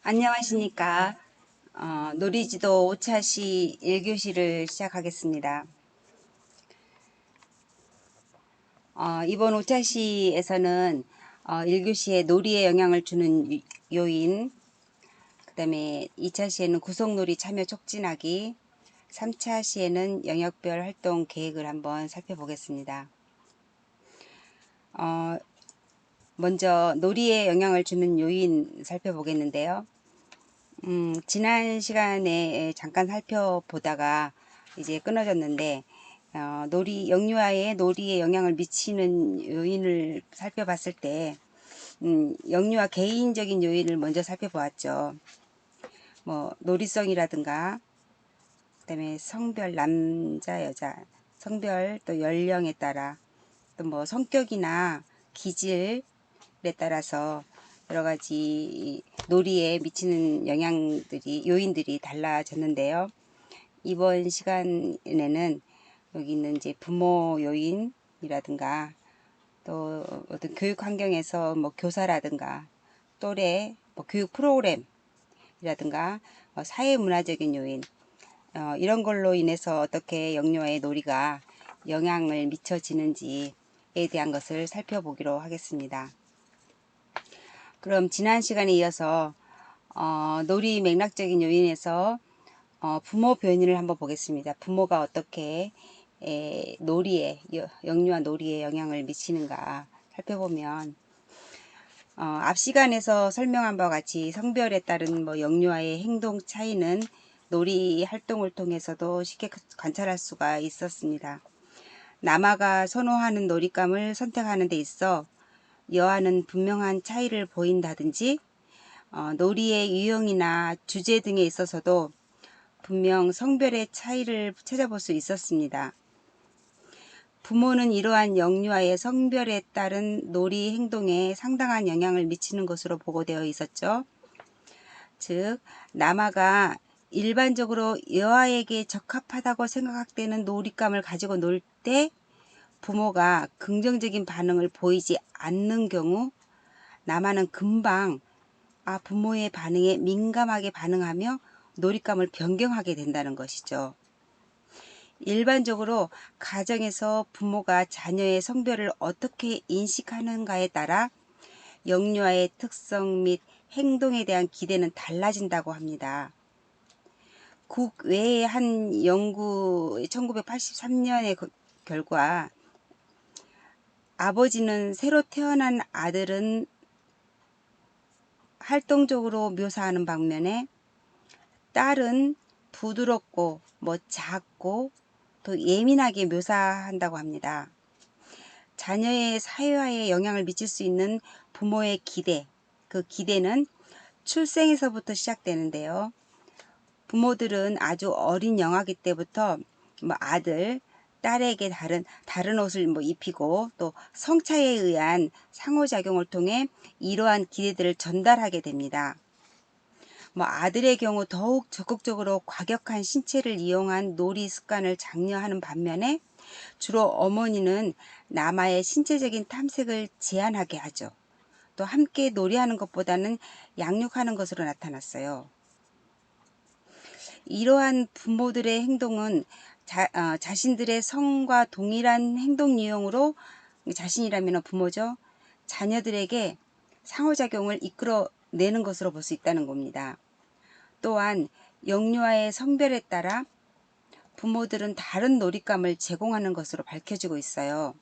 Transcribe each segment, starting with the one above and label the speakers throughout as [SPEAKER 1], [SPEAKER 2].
[SPEAKER 1] 안녕하십니까. 놀이지도 오차시 1교시를 시작하겠습니다. 이번 오차시에서는 1교시에 놀이에 영향을 주는 요인, 그 다음에 2차시에는 구속놀이 참여 촉진하기, 3차시에는 영역별 활동 계획을 한번 살펴보겠습니다. 먼저 놀이에 영향을 주는 요인 살펴보겠는데요. 지난 시간에 잠깐 살펴보다가 이제 끊어졌는데, 영유아의 놀이에 영향을 미치는 요인을 살펴봤을 때, 영유아 개인적인 요인을 먼저 살펴보았죠. 뭐, 놀이성이라든가, 그다음에 성별, 남자, 여자, 성별, 또 연령에 따라, 또 뭐, 성격이나 기질에 따라서 여러 가지 놀이에 미치는 요인들이 달라졌는데요. 이번 시간에는 여기 있는 이제 부모 요인이라든가 또 어떤 교육 환경에서 뭐 교사라든가 또래 뭐 교육 프로그램이라든가 사회 문화적인 요인 이런 걸로 인해서 어떻게 영유아의 놀이가 영향을 미쳐지는지에 대한 것을 살펴보기로 하겠습니다. 그럼 지난 시간에 이어서 놀이 맥락적인 요인에서 부모 변인을 한번 보겠습니다. 부모가 어떻게 영유아 놀이에 영향을 미치는가 살펴보면 앞 시간에서 설명한 바와 같이 성별에 따른 뭐 영유아의 행동 차이는 놀이 활동을 통해서도 쉽게 관찰할 수가 있었습니다. 남아가 선호하는 놀잇감을 선택하는 데 있어 여아는 분명한 차이를 보인다든지 놀이의 유형이나 주제 등에 있어서도 분명 성별의 차이를 찾아볼 수 있었습니다. 부모는 이러한 영유아의 성별에 따른 놀이 행동에 상당한 영향을 미치는 것으로 보고되어 있었죠. 즉, 남아가 일반적으로 여아에게 적합하다고 생각되는 놀잇감을 가지고 놀 때 부모가 긍정적인 반응을 보이지 않는 경우 남아는 금방 부모의 반응에 민감하게 반응하며 놀잇감을 변경하게 된다는 것이죠. 일반적으로 가정에서 부모가 자녀의 성별을 어떻게 인식하는가에 따라 영유아의 특성 및 행동에 대한 기대는 달라진다고 합니다. 국외의 한 연구 1983년의 결과 아버지는 새로 태어난 아들은 활동적으로 묘사하는 반면에 딸은 부드럽고 작고 또 예민하게 묘사한다고 합니다. 자녀의 사회화에 영향을 미칠 수 있는 부모의 기대, 그 기대는 출생에서부터 시작되는데요. 부모들은 아주 어린 영아기 때부터 아들, 딸에게 다른 옷을 입히고 또 성차에 의한 상호작용을 통해 이러한 기대들을 전달하게 됩니다. 아들의 경우 더욱 적극적으로 과격한 신체를 이용한 놀이 습관을 장려하는 반면에 주로 어머니는 남아의 신체적인 탐색을 제한하게 하죠. 또 함께 놀이하는 것보다는 양육하는 것으로 나타났어요. 이러한 부모들의 행동은 자신들의 성과 동일한 행동 유형으로 자신이라면 부모죠. 자녀들에게 상호작용을 이끌어내는 것으로 볼 수 있다는 겁니다. 또한 영유아의 성별에 따라 부모들은 다른 놀잇감을 제공하는 것으로 밝혀지고 있어요.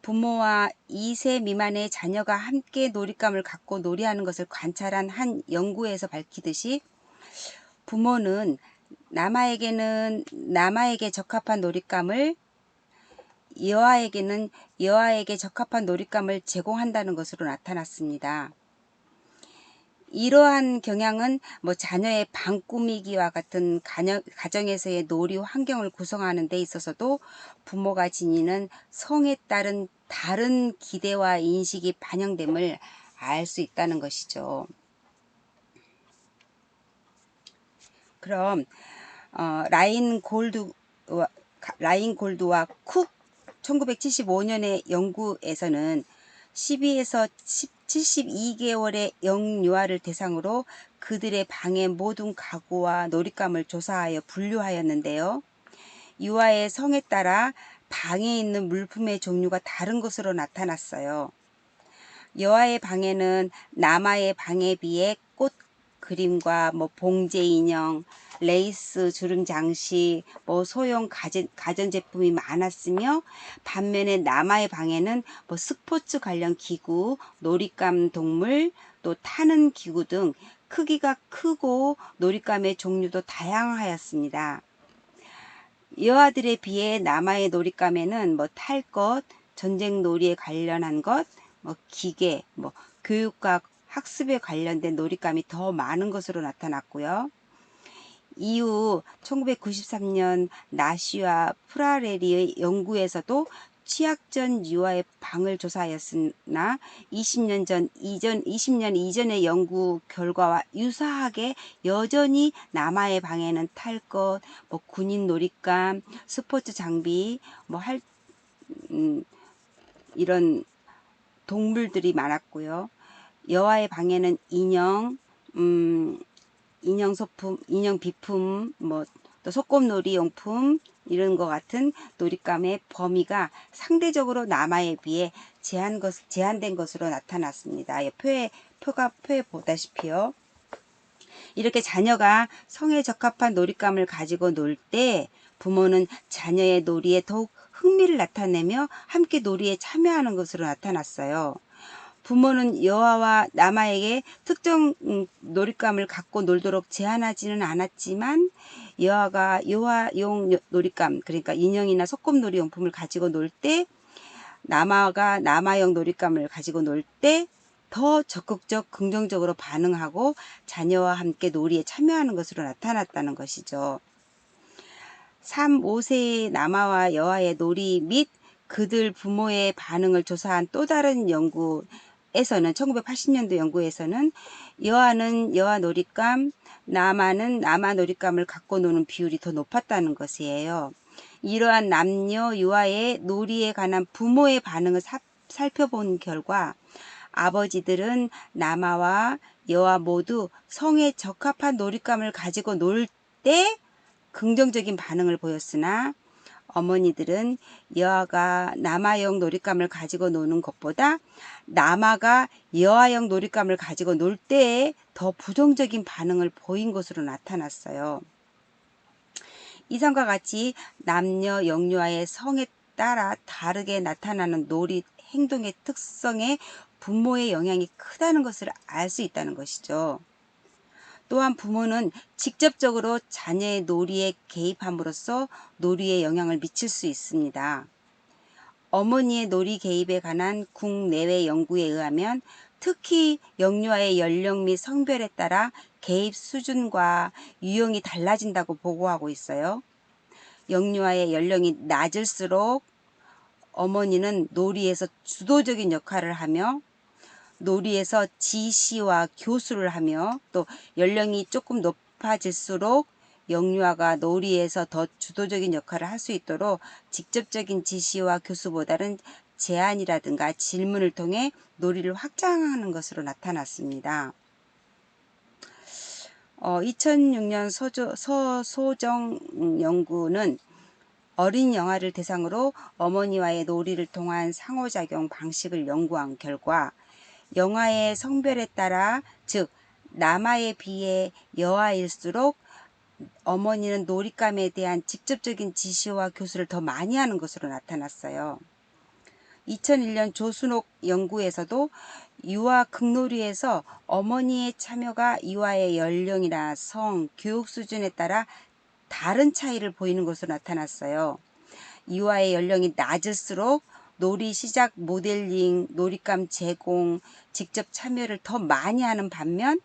[SPEAKER 1] 부모와 2세 미만의 자녀가 함께 놀잇감을 갖고 놀이하는 것을 관찰한 한 연구에서 밝히듯이 부모는 남아에게 적합한 놀잇감을 여아에게는 여아에게 적합한 놀잇감을 제공한다는 것으로 나타났습니다. 이러한 경향은 자녀의 방 꾸미기와 같은 가정에서의 놀이 환경을 구성하는 데 있어서도 부모가 지니는 성에 따른 다른 기대와 인식이 반영됨을 알 수 있다는 것이죠. 그럼 라인 골드와 쿡 1975년의 연구에서는 12에서 72개월의 영유아를 대상으로 그들의 방의 모든 가구와 놀잇감을 조사하여 분류하였는데요. 유아의 성에 따라 방에 있는 물품의 종류가 다른 것으로 나타났어요. 여아의 방에는 남아의 방에 비해 꽃 그림과 봉제 인형, 레이스 주름 장식, 소형 가전제품이 많았으며, 반면에 남아의 방에는 스포츠 관련 기구, 놀잇감 동물, 또 타는 기구 등 크기가 크고 놀잇감의 종류도 다양하였습니다. 여아들에 비해 남아의 놀잇감에는 탈 것, 전쟁 놀이에 관련한 것, 기계, 교육과 학습에 관련된 놀잇감이 더 많은 것으로 나타났고요. 이후 1993년 나시와 프라레리의 연구에서도 취약 전 유아의 방을 조사하였으나 20년 이전의 연구 결과와 유사하게 여전히 남아의 방에는 탈 것, 군인 놀잇감, 스포츠 장비, 이런 동물들이 많았고요. 여아의 방에는 인형, 인형 소품, 인형 비품, 또 소꿉놀이 용품 이런 것 같은 놀잇감의 범위가 상대적으로 남아에 비해 제한된 것으로 나타났습니다. 표에 보다시피요. 이렇게 자녀가 성에 적합한 놀잇감을 가지고 놀 때 부모는 자녀의 놀이에 더욱 흥미를 나타내며 함께 놀이에 참여하는 것으로 나타났어요. 부모는 여아와 남아에게 특정 놀잇감을 갖고 놀도록 제한하지는 않았지만, 여아가 여아용 놀잇감, 그러니까 인형이나 소꿉놀이 용품을 가지고 놀 때, 남아가 남아용 놀잇감을 가지고 놀 때 더 적극적 긍정적으로 반응하고 자녀와 함께 놀이에 참여하는 것으로 나타났다는 것이죠. 3, 5세의 남아와 여아의 놀이 및 그들 부모의 반응을 조사한 또 다른 연구에서는 1980년도 연구에서는 여아는 여아 놀잇감, 남아는 남아 놀잇감을 갖고 노는 비율이 더 높았다는 것이에요. 이러한 남녀 유아의 놀이에 관한 부모의 반응을 살펴본 결과 아버지들은 남아와 여아 모두 성에 적합한 놀잇감을 가지고 놀 때 긍정적인 반응을 보였으나, 어머니들은 여아가 남아용 놀잇감을 가지고 노는 것보다 남아가 여아용 놀잇감을 가지고 놀 때에 더 부정적인 반응을 보인 것으로 나타났어요. 이상과 같이 남녀 영유아의 성에 따라 다르게 나타나는 놀이 행동의 특성에 부모의 영향이 크다는 것을 알 수 있다는 것이죠. 또한 부모는 직접적으로 자녀의 놀이에 개입함으로써 놀이에 영향을 미칠 수 있습니다. 어머니의 놀이 개입에 관한 국내외 연구에 의하면 특히 영유아의 연령 및 성별에 따라 개입 수준과 유형이 달라진다고 보고하고 있어요. 영유아의 연령이 낮을수록 어머니는 놀이에서 주도적인 역할을 하며, 놀이에서 지시와 교수를 하며, 또 연령이 조금 높아질수록 영유아가 놀이에서 더 주도적인 역할을 할 수 있도록 직접적인 지시와 교수보다는 제안이라든가 질문을 통해 놀이를 확장하는 것으로 나타났습니다. 2006년 서소정 연구는 어린 영아를 대상으로 어머니와의 놀이를 통한 상호작용 방식을 연구한 결과, 영아의 성별에 따라, 즉 남아에 비해 여아일수록 어머니는 놀잇감에 대한 직접적인 지시와 교수를 더 많이 하는 것으로 나타났어요. 2001년 조순옥 연구에서도 유아 극놀이에서 어머니의 참여가 유아의 연령이나 성, 교육 수준에 따라 다른 차이를 보이는 것으로 나타났어요. 유아의 연령이 낮을수록 놀이 시작 모델링, 놀잇감 제공, 직접 참여를 더 많이 하는 반면,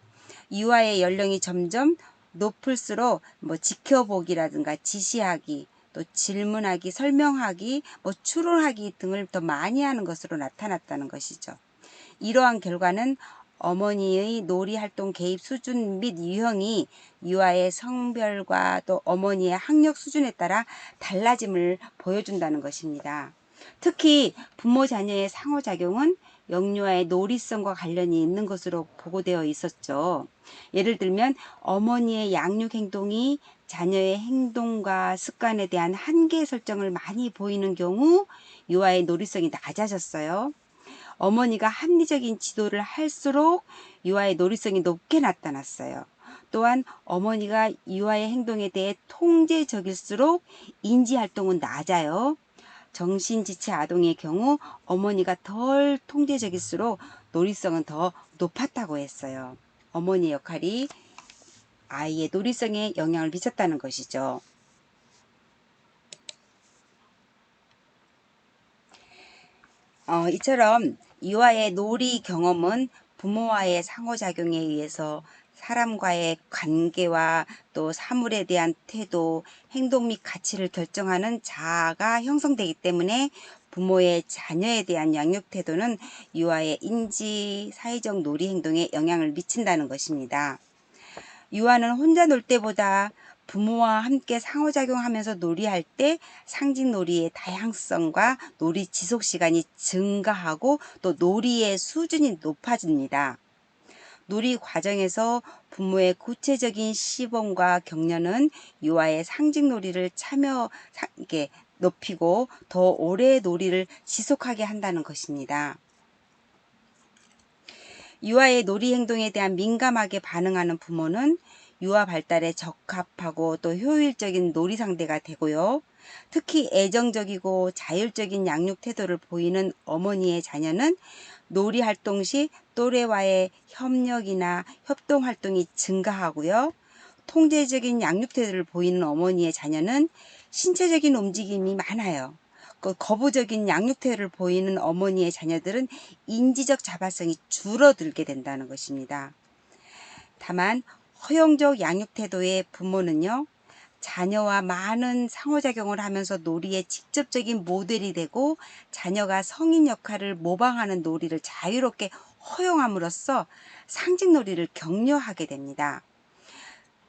[SPEAKER 1] 유아의 연령이 점점 높을수록 지켜보기라든가 지시하기, 또 질문하기, 설명하기, 추론하기 등을 더 많이 하는 것으로 나타났다는 것이죠. 이러한 결과는 어머니의 놀이활동 개입 수준 및 유형이 유아의 성별과 또 어머니의 학력 수준에 따라 달라짐을 보여준다는 것입니다. 특히 부모 자녀의 상호작용은 영유아의 놀이성과 관련이 있는 것으로 보고되어 있었죠. 예를 들면 어머니의 양육 행동이 자녀의 행동과 습관에 대한 한계 설정을 많이 보이는 경우 유아의 놀이성이 낮아졌어요. 어머니가 합리적인 지도를 할수록 유아의 놀이성이 높게 나타났어요. 또한 어머니가 유아의 행동에 대해 통제적일수록 인지활동은 낮아요. 정신지체 아동의 경우 어머니가 덜 통제적일수록 놀이성은 더 높았다고 했어요. 어머니의 역할이 아이의 놀이성에 영향을 미쳤다는 것이죠. 이처럼 유아의 놀이 경험은 부모와의 상호작용에 의해서 사람과의 관계와 또 사물에 대한 태도, 행동 및 가치를 결정하는 자아가 형성되기 때문에 부모의 자녀에 대한 양육 태도는 유아의 인지, 사회적 놀이 행동에 영향을 미친다는 것입니다. 유아는 혼자 놀 때보다 부모와 함께 상호작용하면서 놀이할 때 상징놀이의 다양성과 놀이 지속 시간이 증가하고 또 놀이의 수준이 높아집니다. 놀이 과정에서 부모의 구체적인 시범과 격려는 유아의 상징놀이를 이렇게 높이고 더 오래 놀이를 지속하게 한다는 것입니다. 유아의 놀이 행동에 대한 민감하게 반응하는 부모는 유아 발달에 적합하고 또 효율적인 놀이 상대가 되고요. 특히 애정적이고 자율적인 양육 태도를 보이는 어머니의 자녀는 놀이 활동 시 또래와의 협력이나 협동 활동이 증가하고요. 통제적인 양육 태도를 보이는 어머니의 자녀는 신체적인 움직임이 많아요. 거부적인 양육 태도를 보이는 어머니의 자녀들은 인지적 자발성이 줄어들게 된다는 것입니다. 다만 허용적 양육 태도의 부모는요, 자녀와 많은 상호작용을 하면서 놀이의 직접적인 모델이 되고 자녀가 성인 역할을 모방하는 놀이를 자유롭게 허용함으로써 상징놀이를 격려하게 됩니다.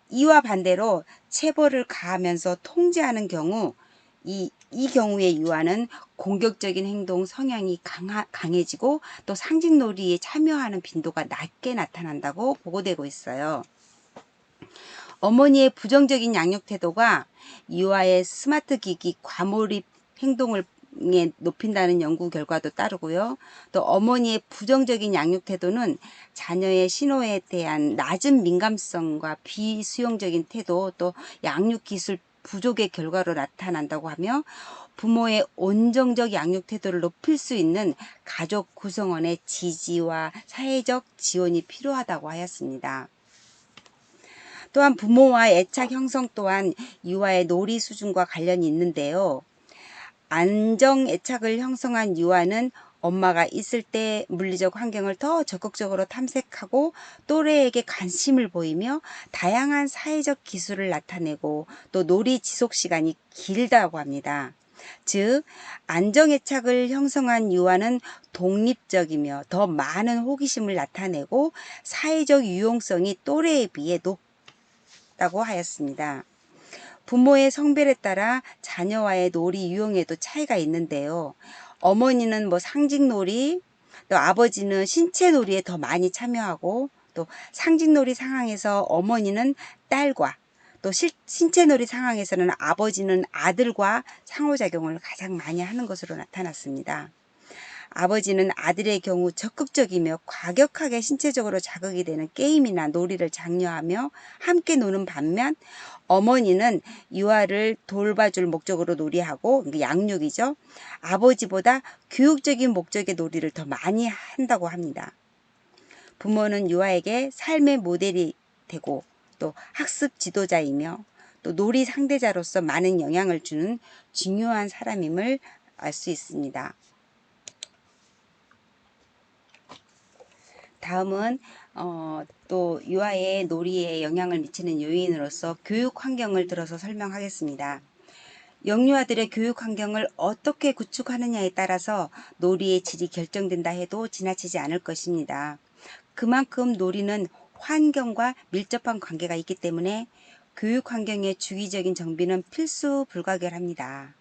[SPEAKER 1] 이와 반대로 체벌을 가하면서 통제하는 경우 이 경우의 유아는 공격적인 행동 성향이 강해지고 또 상징놀이에 참여하는 빈도가 낮게 나타난다고 보고되고 있어요. 어머니의 부정적인 양육 태도가 유아의 스마트 기기 과몰입 행동을 높인다는 연구 결과도 따르고요. 또 어머니의 부정적인 양육 태도는 자녀의 신호에 대한 낮은 민감성과 비수용적인 태도 또 양육 기술 부족의 결과로 나타난다고 하며 부모의 온정적 양육 태도를 높일 수 있는 가족 구성원의 지지와 사회적 지원이 필요하다고 하였습니다. 또한 부모와 애착 형성 또한 유아의 놀이 수준과 관련이 있는데요. 안정 애착을 형성한 유아는 엄마가 있을 때 물리적 환경을 더 적극적으로 탐색하고 또래에게 관심을 보이며 다양한 사회적 기술을 나타내고 또 놀이 지속 시간이 길다고 합니다. 즉 안정애착을 형성한 유아는 독립적이며 더 많은 호기심을 나타내고 사회적 유용성이 또래에 비해 높다고 하였습니다. 부모의 성별에 따라 자녀와의 놀이 유형에도 차이가 있는데요. 어머니는 상징놀이, 또 아버지는 신체놀이에 더 많이 참여하고 또 상징놀이 상황에서 어머니는 딸과 또 신체놀이 상황에서는 아버지는 아들과 상호작용을 가장 많이 하는 것으로 나타났습니다. 아버지는 아들의 경우 적극적이며 과격하게 신체적으로 자극이 되는 게임이나 놀이를 장려하며 함께 노는 반면 어머니는 유아를 돌봐줄 목적으로 놀이하고 양육이죠. 아버지보다 교육적인 목적의 놀이를 더 많이 한다고 합니다. 부모는 유아에게 삶의 모델이 되고 또 학습 지도자이며 또 놀이 상대자로서 많은 영향을 주는 중요한 사람임을 알 수 있습니다. 다음은 또 유아의 놀이에 영향을 미치는 요인으로서 교육 환경을 들어서 설명하겠습니다. 영유아들의 교육 환경을 어떻게 구축하느냐에 따라서 놀이의 질이 결정된다 해도 지나치지 않을 것입니다. 그만큼 놀이는 환경과 밀접한 관계가 있기 때문에 교육 환경의 주기적인 정비는 필수 불가결합니다.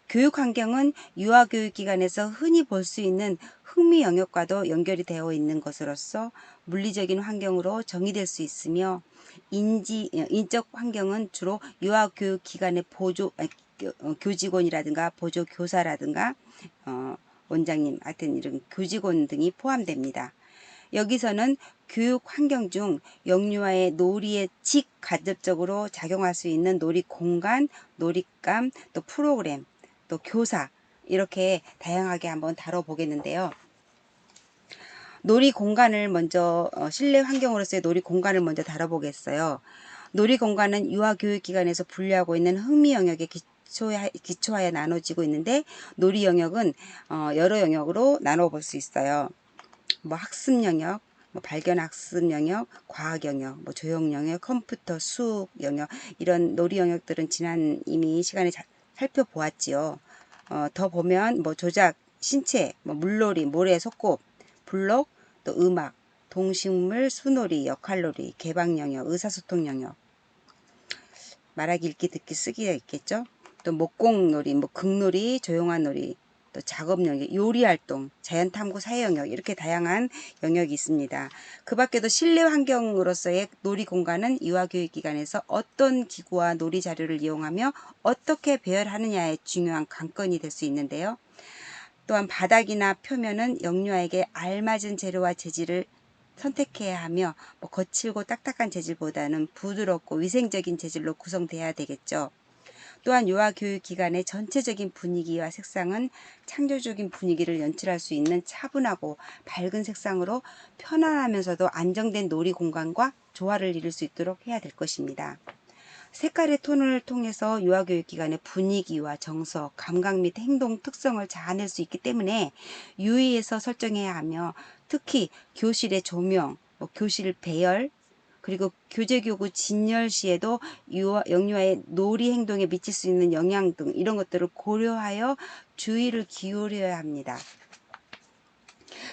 [SPEAKER 1] 교육 환경은 유아교육기관에서 흔히 볼 수 있는 흥미 영역과도 연결이 되어 있는 것으로서 물리적인 환경으로 정의될 수 있으며 인적 환경은 주로 유아교육기관의 교직원이라든가 보조교사라든가 원장님, 하여튼 이런 교직원 등이 포함됩니다. 여기서는 교육 환경 중 영유아의 놀이에 직간접적으로 작용할 수 있는 놀이 공간, 놀잇감, 또 프로그램, 또 교사 이렇게 다양하게 한번 다뤄보겠는데요. 놀이 공간을 먼저 실내 환경으로서의 놀이 공간을 먼저 다뤄보겠어요. 놀이 공간은 유아교육기관에서 분류하고 있는 흥미 영역에 기초하여 나눠지고 있는데 놀이 영역은 여러 영역으로 나눠볼 수 있어요. 뭐 학습 영역, 뭐 발견 학습 영역, 과학 영역, 뭐 조형 영역, 컴퓨터, 수학 영역 이런 놀이 영역들은 지난 이미 시간에 살펴보았지요. 더 보면 뭐 조작, 신체, 뭐 물놀이, 모래, 소꿉, 블록, 또 음악, 동식물, 수놀이, 역할놀이, 개방 영역, 의사소통 영역, 말하기, 읽기, 듣기, 쓰기가 있겠죠. 또 목공놀이, 뭐 극놀이, 조용한 놀이, 또 작업 영역, 요리 활동, 자연 탐구, 사회 영역 이렇게 다양한 영역이 있습니다. 그 밖에도 실내 환경으로서의 놀이 공간은 유아교육기관에서 어떤 기구와 놀이 자료를 이용하며 어떻게 배열하느냐에 중요한 관건이 될 수 있는데요. 또한 바닥이나 표면은 영유아에게 알맞은 재료와 재질을 선택해야 하며 뭐 거칠고 딱딱한 재질보다는 부드럽고 위생적인 재질로 구성돼야 되겠죠. 또한 유아교육기관의 전체적인 분위기와 색상은 창조적인 분위기를 연출할 수 있는 차분하고 밝은 색상으로 편안하면서도 안정된 놀이 공간과 조화를 이룰 수 있도록 해야 될 것입니다. 색깔의 톤을 통해서 유아교육기관의 분위기와 정서, 감각 및 행동 특성을 자아낼 수 있기 때문에 유의해서 설정해야 하며 특히 교실의 조명, 교실 배열, 그리고 교재교구 진열 시에도 영유아의 놀이 행동에 미칠 수 있는 영향 등 이런 것들을 고려하여 주의를 기울여야 합니다.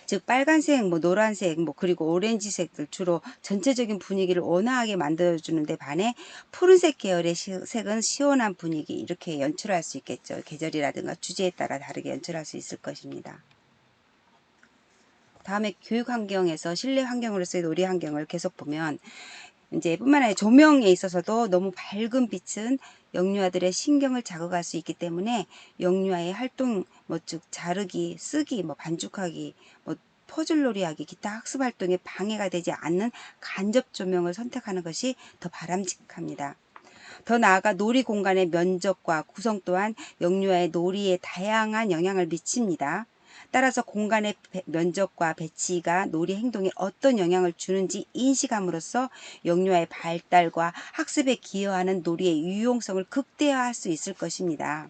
[SPEAKER 1] 즉 빨간색, 뭐 노란색, 뭐 그리고 오렌지색들 주로 전체적인 분위기를 온화하게 만들어주는 데 반해 푸른색 계열의 색은 시원한 분위기 이렇게 연출할 수 있겠죠. 계절이라든가 주제에 따라 다르게 연출할 수 있을 것입니다. 다음에 교육 환경에서 실내 환경으로서의 놀이 환경을 계속 보면 이제 뿐만 아니라 조명에 있어서도 너무 밝은 빛은 영유아들의 신경을 자극할 수 있기 때문에 영유아의 활동, 뭐 즉 자르기, 쓰기, 뭐 반죽하기, 뭐 퍼즐놀이 하기, 기타 학습 활동에 방해가 되지 않는 간접 조명을 선택하는 것이 더 바람직합니다. 더 나아가 놀이 공간의 면적과 구성 또한 영유아의 놀이에 다양한 영향을 미칩니다. 따라서 공간의 면적과 배치가 놀이 행동에 어떤 영향을 주는지 인식함으로써 영유아의 발달과 학습에 기여하는 놀이의 유용성을 극대화할 수 있을 것입니다.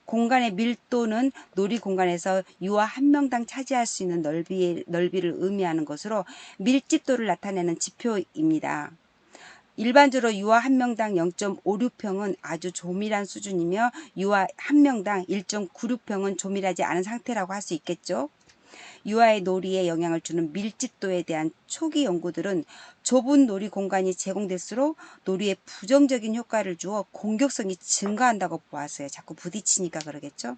[SPEAKER 1] 공간의 밀도는 놀이 공간에서 유아 한 명당 차지할 수 있는 넓이를 의미하는 것으로 밀집도를 나타내는 지표입니다. 일반적으로 유아 한 명당 0.56평은 아주 조밀한 수준이며 유아 한 명당 1.96평은 조밀하지 않은 상태라고 할 수 있겠죠. 유아의 놀이에 영향을 주는 밀집도에 대한 초기 연구들은 좁은 놀이 공간이 제공될수록 놀이에 부정적인 효과를 주어 공격성이 증가한다고 보았어요. 자꾸 부딪히니까 그러겠죠.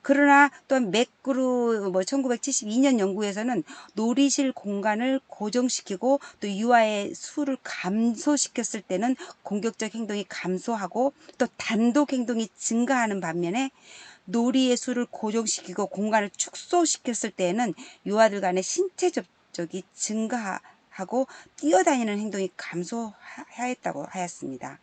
[SPEAKER 1] 그러나 또한 맥그루 1972년 연구에서는 놀이실 공간을 고정시키고 또 유아의 수를 감소시켰을 때는 공격적 행동이 감소하고 또 단독 행동이 증가하는 반면에 놀이의 수를 고정시키고 공간을 축소시켰을 때에는 유아들 간의 신체 접촉이 증가하고 뛰어다니는 행동이 감소하였다고 하였습니다.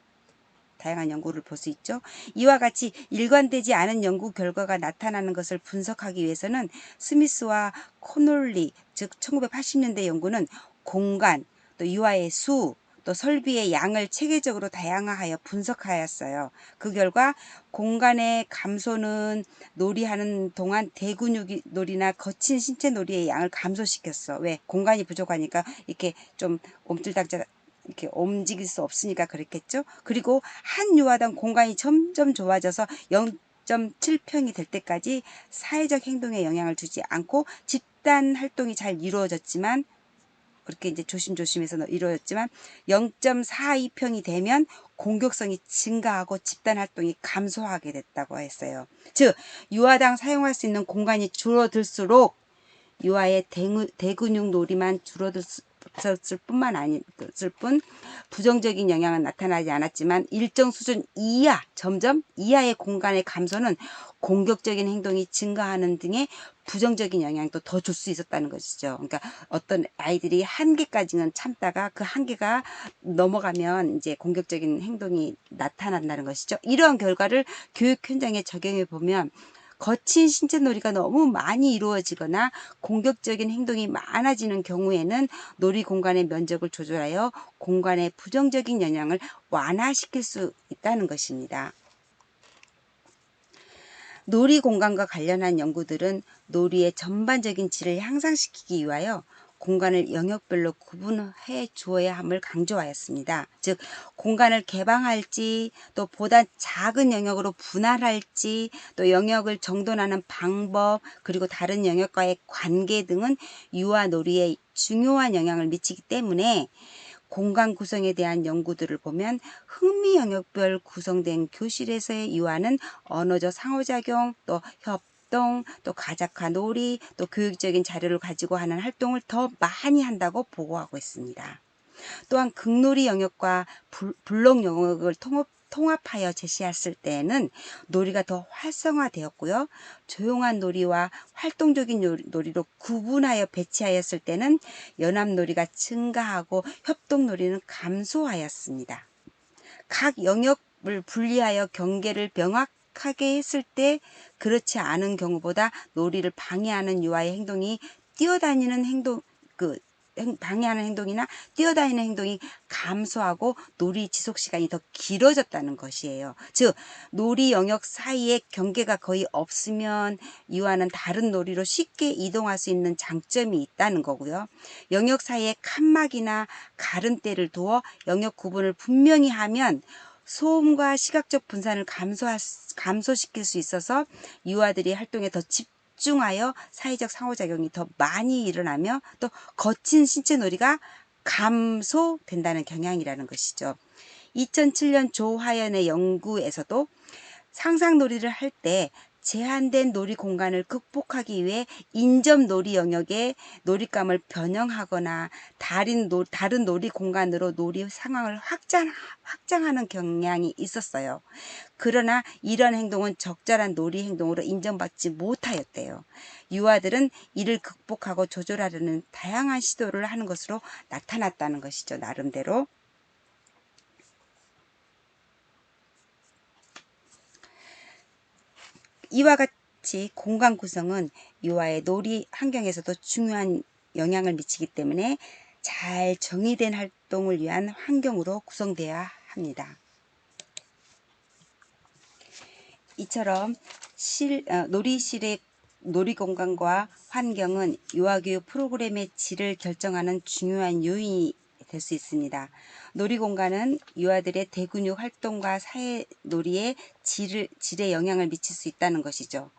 [SPEAKER 1] 다양한 연구를 볼 수 있죠. 이와 같이 일관되지 않은 연구 결과가 나타나는 것을 분석하기 위해서는 스미스와 코놀리, 즉 1980년대 연구는 공간, 또 유아의 수, 또 설비의 양을 체계적으로 다양화하여 분석하였어요. 그 결과 공간의 감소는 놀이하는 동안 대근육 놀이나 거친 신체 놀이의 양을 감소시켰어. 왜? 공간이 부족하니까 이렇게 좀 옴틀달짝 이렇게 움직일 수 없으니까 그랬겠죠. 그리고 한 유아당 공간이 점점 좋아져서 0.7평이 될 때까지 사회적 행동에 영향을 주지 않고 집단 활동이 잘 이루어졌지만 그렇게 이제 조심조심해서 이루어졌지만 0.42평이 되면 공격성이 증가하고 집단 활동이 감소하게 됐다고 했어요. 즉 유아당 사용할 수 있는 공간이 줄어들수록 유아의 대근육 놀이만 줄어들었을 뿐만 아니었을 뿐 부정적인 영향은 나타나지 않았지만 일정 수준 이하, 점점 이하의 공간의 감소는 공격적인 행동이 증가하는 등의 부정적인 영향도 더 줄 수 있었다는 것이죠. 그러니까 어떤 아이들이 한계까지는 참다가 그 한계가 넘어가면 이제 공격적인 행동이 나타난다는 것이죠. 이러한 결과를 교육 현장에 적용해 보면 거친 신체 놀이가 너무 많이 이루어지거나 공격적인 행동이 많아지는 경우에는 놀이 공간의 면적을 조절하여 공간의 부정적인 영향을 완화시킬 수 있다는 것입니다. 놀이 공간과 관련한 연구들은 놀이의 전반적인 질을 향상시키기 위하여 공간을 영역별로 구분해 주어야 함을 강조하였습니다. 즉 공간을 개방할지 또 보다 작은 영역으로 분할할지 또 영역을 정돈하는 방법 그리고 다른 영역과의 관계 등은 유아 놀이에 중요한 영향을 미치기 때문에 공간 구성에 대한 연구들을 보면 흥미 영역별 구성된 교실에서의 유아는 언어적 상호작용, 또 협동, 또 가작화 놀이, 또 교육적인 자료를 가지고 하는 활동을 더 많이 한다고 보고하고 있습니다. 또한 극놀이 영역과 블록 영역을 통합하여 제시했을 때에는 놀이가 더 활성화되었고요. 조용한 놀이와 활동적인 놀이로 구분하여 배치하였을 때는 연합놀이가 증가하고 협동놀이는 감소하였습니다. 각 영역을 분리하여 경계를 명확하게 했을 때 그렇지 않은 경우보다 놀이를 방해하는 유아의 행동이 뛰어다니는 방해하는 행동이나 뛰어다니는 행동이 감소하고 놀이 지속 시간이 더 길어졌다는 것이에요. 즉 놀이 영역 사이에 경계가 거의 없으면 유아는 다른 놀이로 쉽게 이동할 수 있는 장점이 있다는 거고요. 영역 사이에 칸막이나 가름대를 두어 영역 구분을 분명히 하면 소음과 시각적 분산을 감소시킬 수 있어서 유아들이 활동에 더 집중하여 사회적 상호작용이 더 많이 일어나며 또 거친 신체 놀이가 감소된다는 경향이라는 것이죠. 2007년 조화연의 연구에서도 상상놀이를 할 때 제한된 놀이 공간을 극복하기 위해 인접 놀이 영역의 놀잇감을 변형하거나 다른 놀이 공간으로 놀이 상황을 확장하는 경향이 있었어요. 그러나 이런 행동은 적절한 놀이 행동으로 인정받지 못하였대요. 유아들은 이를 극복하고 조절하려는 다양한 시도를 하는 것으로 나타났다는 것이죠. 나름대로. 이와 같이 공간 구성은 유아의 놀이 환경에서도 중요한 영향을 미치기 때문에 잘 정의된 활동을 위한 환경으로 구성되어야 합니다. 이처럼 놀이실의 놀이 공간과 환경은 유아교육 프로그램의 질을 결정하는 중요한 요인이 될 수 있습니다. 놀이 공간은 유아들의 대근육 활동과 사회 놀이의 질에 영향을 미칠 수 있다는 것이죠.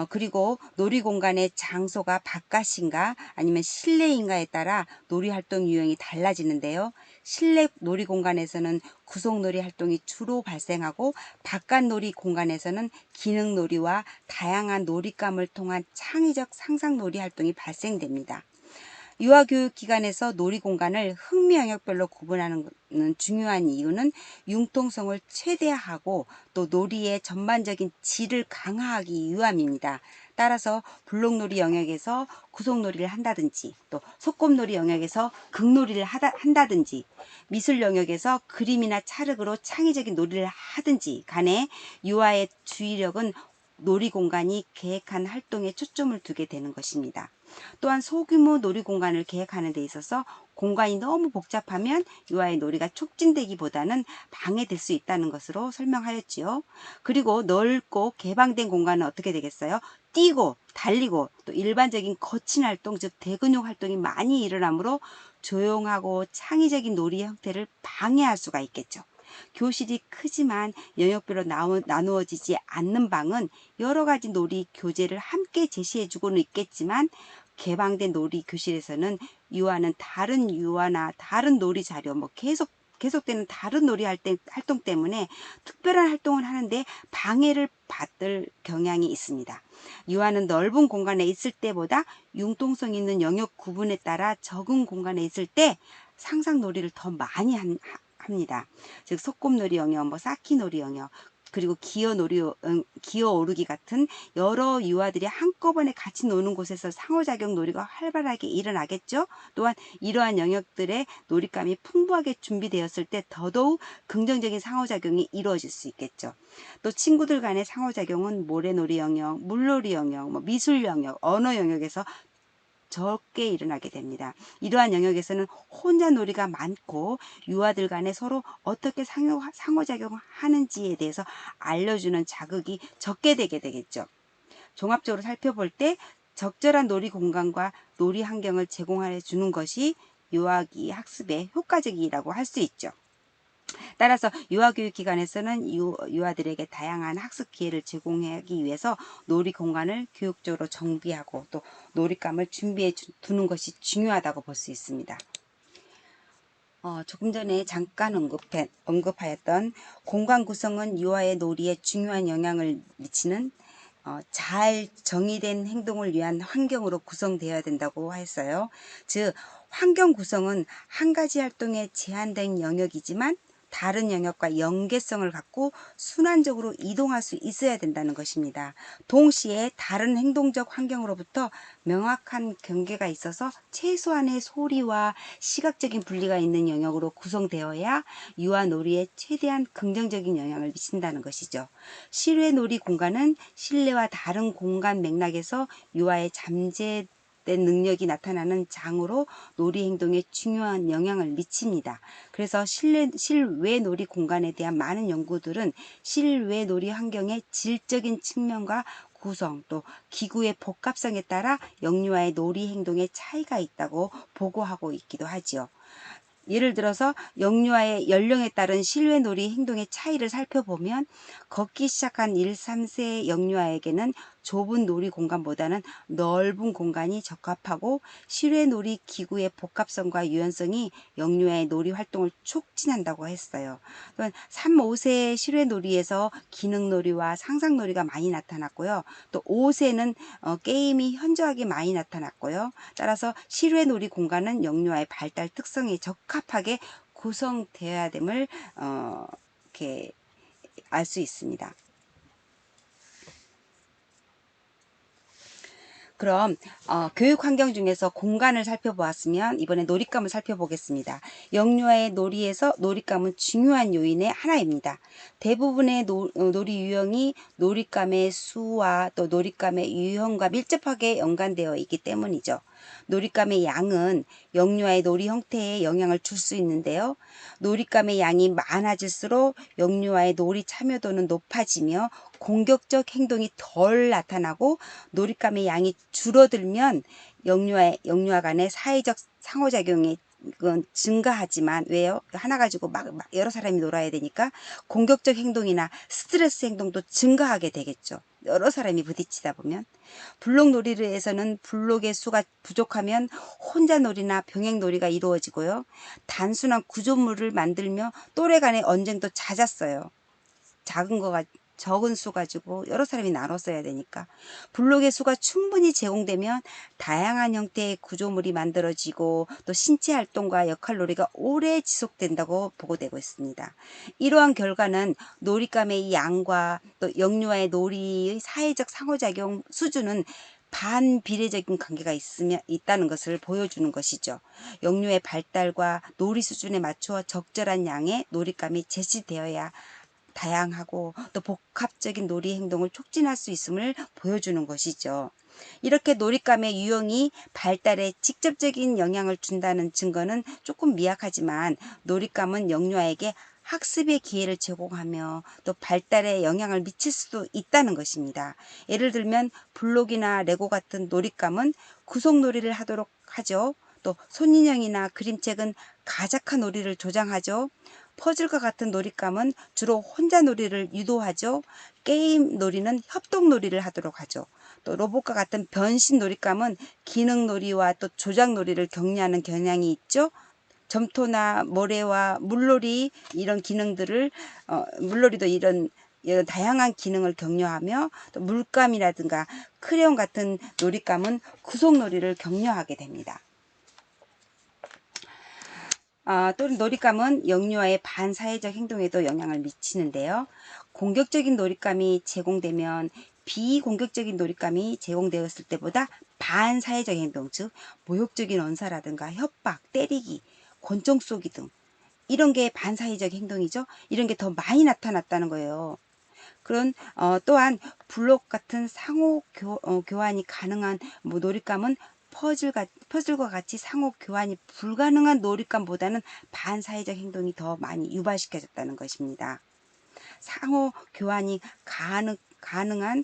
[SPEAKER 1] 그리고 놀이 공간의 장소가 바깥인가 아니면 실내인가에 따라 놀이 활동 유형이 달라지는데요. 실내 놀이 공간에서는 구속 놀이 활동이 주로 발생하고 바깥 놀이 공간에서는 기능 놀이와 다양한 놀잇감을 통한 창의적 상상 놀이 활동이 발생됩니다. 유아교육기관에서 놀이공간을 흥미 영역별로 구분하는 중요한 이유는 융통성을 최대화하고 또 놀이의 전반적인 질을 강화하기 위함입니다. 따라서 블록놀이 영역에서 구속놀이를 한다든지 또 소꿉놀이 영역에서 극놀이를 한다든지 미술 영역에서 그림이나 찰흙으로 창의적인 놀이를 하든지 간에 유아의 주의력은 놀이공간이 계획한 활동에 초점을 두게 되는 것입니다. 또한 소규모 놀이공간을 계획하는 데 있어서 공간이 너무 복잡하면 유아의 놀이가 촉진되기보다는 방해될 수 있다는 것으로 설명하였지요. 그리고 넓고 개방된 공간은 어떻게 되겠어요? 뛰고 달리고 또 일반적인 거친 활동 즉 대근육 활동이 많이 일어나므로 조용하고 창의적인 놀이 형태를 방해할 수가 있겠죠. 교실이 크지만 영역별로 나누어지지 않는 방은 여러 가지 놀이 교재를 함께 제시해주고는 있겠지만 개방된 놀이 교실에서는 유아는 다른 유아나 다른 놀이 자료 계속되는 다른 놀이 활동 때문에 특별한 활동을 하는데 방해를 받을 경향이 있습니다. 유아는 넓은 공간에 있을 때보다 융통성 있는 영역 구분에 따라 적은 공간에 있을 때 상상놀이를 더 많이 합니다. 즉 소꿉놀이 영역, 쌓기놀이 영역, 그리고 기어 오르기 같은 여러 유아들이 한꺼번에 같이 노는 곳에서 상호작용 놀이가 활발하게 일어나겠죠. 또한 이러한 영역들의 놀잇감이 풍부하게 준비되었을 때 더더욱 긍정적인 상호작용이 이루어질 수 있겠죠. 또 친구들 간의 상호작용은 모래놀이 영역, 물놀이 영역, 미술 영역, 언어 영역에서 적게 일어나게 됩니다. 이러한 영역에서는 혼자 놀이가 많고 유아들 간에 서로 어떻게 상호작용하는지에 대해서 알려주는 자극이 적게 되게 되겠죠. 종합적으로 살펴볼 때 적절한 놀이 공간과 놀이 환경을 제공해 주는 것이 유아기 학습에 효과적이라고 할 수 있죠. 따라서 유아교육기관에서는 유아들에게 다양한 학습 기회를 제공하기 위해서 놀이 공간을 교육적으로 정비하고 또 놀잇감을 준비해 두는 것이 중요하다고 볼 수 있습니다. 조금 전에 잠깐 언급하였던 공간 구성은 유아의 놀이에 중요한 영향을 미치는 잘 정의된 행동을 위한 환경으로 구성되어야 된다고 했어요. 즉 환경 구성은 한 가지 활동에 제한된 영역이지만 다른 영역과 연계성을 갖고 순환적으로 이동할 수 있어야 된다는 것입니다. 동시에 다른 행동적 환경으로부터 명확한 경계가 있어서 최소한의 소리와 시각적인 분리가 있는 영역으로 구성되어야 유아 놀이에 최대한 긍정적인 영향을 미친다는 것이죠. 실외 놀이 공간은 실내와 다른 공간 맥락에서 유아의 잠재된 능력이 나타나는 장으로 놀이 행동에 중요한 영향을 미칩니다. 그래서 실외 놀이 공간에 대한 많은 연구들은 실외 놀이 환경의 질적인 측면과 구성 또 기구의 복합성에 따라 영유아의 놀이 행동에 차이가 있다고 보고하고 있기도 하지요. 예를 들어서 영유아의 연령에 따른 실외 놀이 행동의 차이를 살펴보면 걷기 시작한 1, 3세 영유아에게는 좁은 놀이 공간보다는 넓은 공간이 적합하고 실외 놀이 기구의 복합성과 유연성이 영유아의 놀이 활동을 촉진한다고 했어요. 또한 3, 5세 실외 놀이에서 기능 놀이와 상상 놀이가 많이 나타났고요. 또 5세는 게임이 현저하게 많이 나타났고요. 따라서 실외 놀이 공간은 영유아의 발달 특성에 적합하게 구성되어야 됨을 이렇게 알 수 있습니다. 그럼 교육 환경 중에서 공간을 살펴보았으면 이번에 놀잇감을 살펴보겠습니다. 영유아의 놀이에서 놀잇감은 중요한 요인의 하나입니다. 대부분의 놀이 유형이 놀잇감의 수와 또 놀잇감의 유형과 밀접하게 연관되어 있기 때문이죠. 놀잇감의 양은 영유아의 놀이 형태에 영향을 줄 수 있는데요. 놀잇감의 양이 많아질수록 영유아의 놀이 참여도는 높아지며 공격적 행동이 덜 나타나고 놀잇감의 양이 줄어들면 영유아 간의 사회적 상호작용이 증가하지만 왜요? 하나 가지고 막 여러 사람이 놀아야 되니까 공격적 행동이나 스트레스 행동도 증가하게 되겠죠. 여러 사람이 부딪히다 보면 블록 놀이에서는 블록의 수가 부족하면 혼자 놀이나 병행 놀이가 이루어지고요. 단순한 구조물을 만들며 또래 간의 언쟁도 잦았어요. 작은 거가 적은 수 가지고 여러 사람이 나눠 써야 되니까 블록의 수가 충분히 제공되면 다양한 형태의 구조물이 만들어지고 또 신체 활동과 역할놀이가 오래 지속된다고 보고되고 있습니다. 이러한 결과는 놀잇감의 양과 또 영유아의 놀이의 사회적 상호작용 수준은 반비례적인 관계가 있다는 것을 보여주는 것이죠. 영유의 발달과 놀이 수준에 맞추어 적절한 양의 놀잇감이 제시되어야 다양하고 또 복합적인 놀이 행동을 촉진할 수 있음을 보여주는 것이죠. 이렇게 놀잇감의 유형이 발달에 직접적인 영향을 준다는 증거는 조금 미약하지만 놀잇감은 영유아에게 학습의 기회를 제공하며 또 발달에 영향을 미칠 수도 있다는 것입니다. 예를 들면 블록이나 레고 같은 놀잇감은 구속놀이를 하도록 하죠. 또 손인형이나 그림책은 가작화 놀이를 조장하죠. 퍼즐과 같은 놀잇감은 주로 혼자 놀이를 유도하죠. 게임 놀이는 협동 놀이를 하도록 하죠. 또 로봇과 같은 변신 놀잇감은 기능 놀이와 또 조작 놀이를 격려하는 경향이 있죠. 점토나 모래와 물놀이 이런 기능들을 물놀이도 이런 다양한 기능을 격려하며 또 물감이라든가 크레용 같은 놀잇감은 구속놀이를 격려하게 됩니다. 또 놀잇감은 영유아의 반사회적 행동에도 영향을 미치는데요. 공격적인 놀잇감이 제공되면 비공격적인 놀잇감이 제공되었을 때보다 반사회적 행동, 즉 모욕적인 언사라든가 협박, 때리기, 권총 쏘기 등 이런 게 반사회적 행동이죠. 이런 게 더 많이 나타났다는 거예요. 또한 블록 같은 상호 교환이 가능한 놀잇감은 퍼즐과 같이 상호 교환이 불가능한 놀잇감보다는 반사회적 행동이 더 많이 유발시켜졌다는 것입니다. 상호 교환이 가능한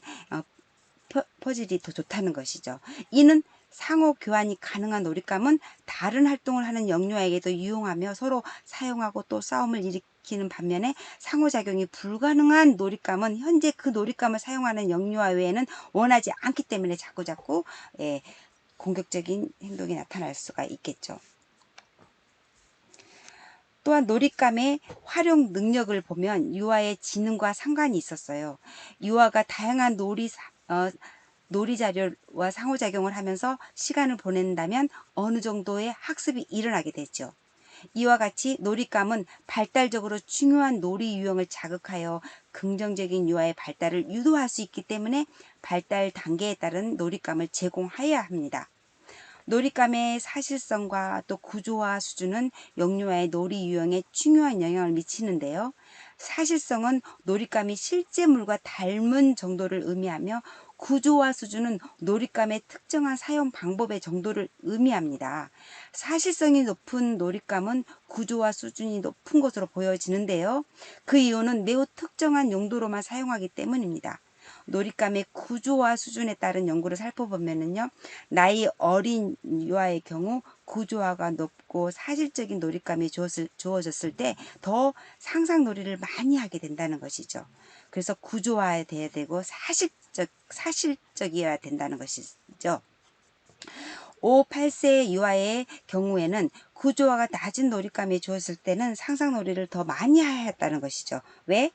[SPEAKER 1] 퍼즐이 더 좋다는 것이죠. 이는 상호 교환이 가능한 놀잇감은 다른 활동을 하는 영유아에게도 유용하며 서로 사용하고 또 싸움을 일으키는 반면에 상호작용이 불가능한 놀잇감은 현재 그 놀잇감을 사용하는 영유아 외에는 원하지 않기 때문에 자꾸자꾸 공격적인 행동이 나타날 수가 있겠죠. 또한 놀잇감의 활용 능력을 보면 유아의 지능과 상관이 있었어요. 유아가 다양한 놀이 자료와 상호작용을 하면서 시간을 보낸다면 어느 정도의 학습이 일어나게 되죠. 이와 같이 놀잇감은 발달적으로 중요한 놀이 유형을 자극하여 긍정적인 유아의 발달을 유도할 수 있기 때문에 발달 단계에 따른 놀잇감을 제공해야 합니다. 놀잇감의 사실성과 또 구조화 수준은 영유아의 놀이 유형에 중요한 영향을 미치는데요. 사실성은 놀잇감이 실제물과 닮은 정도를 의미하며 구조화 수준은 놀잇감의 특정한 사용 방법의 정도를 의미합니다. 사실성이 높은 놀잇감은 구조화 수준이 높은 것으로 보여지는데요. 그 이유는 매우 특정한 용도로만 사용하기 때문입니다. 놀잇감의 구조화 수준에 따른 연구를 살펴보면요. 나이 어린 유아의 경우 구조화가 높고 사실적인 놀잇감이 주어졌을 때 더 상상놀이를 많이 하게 된다는 것이죠. 그래서 구조화돼야 되고 사실적이어야 된다는 것이죠. 5, 8세 유아의 경우에는 구조화가 낮은 놀잇감이 주어졌을 때는 상상놀이를 더 많이 해야 했다는 것이죠. 왜?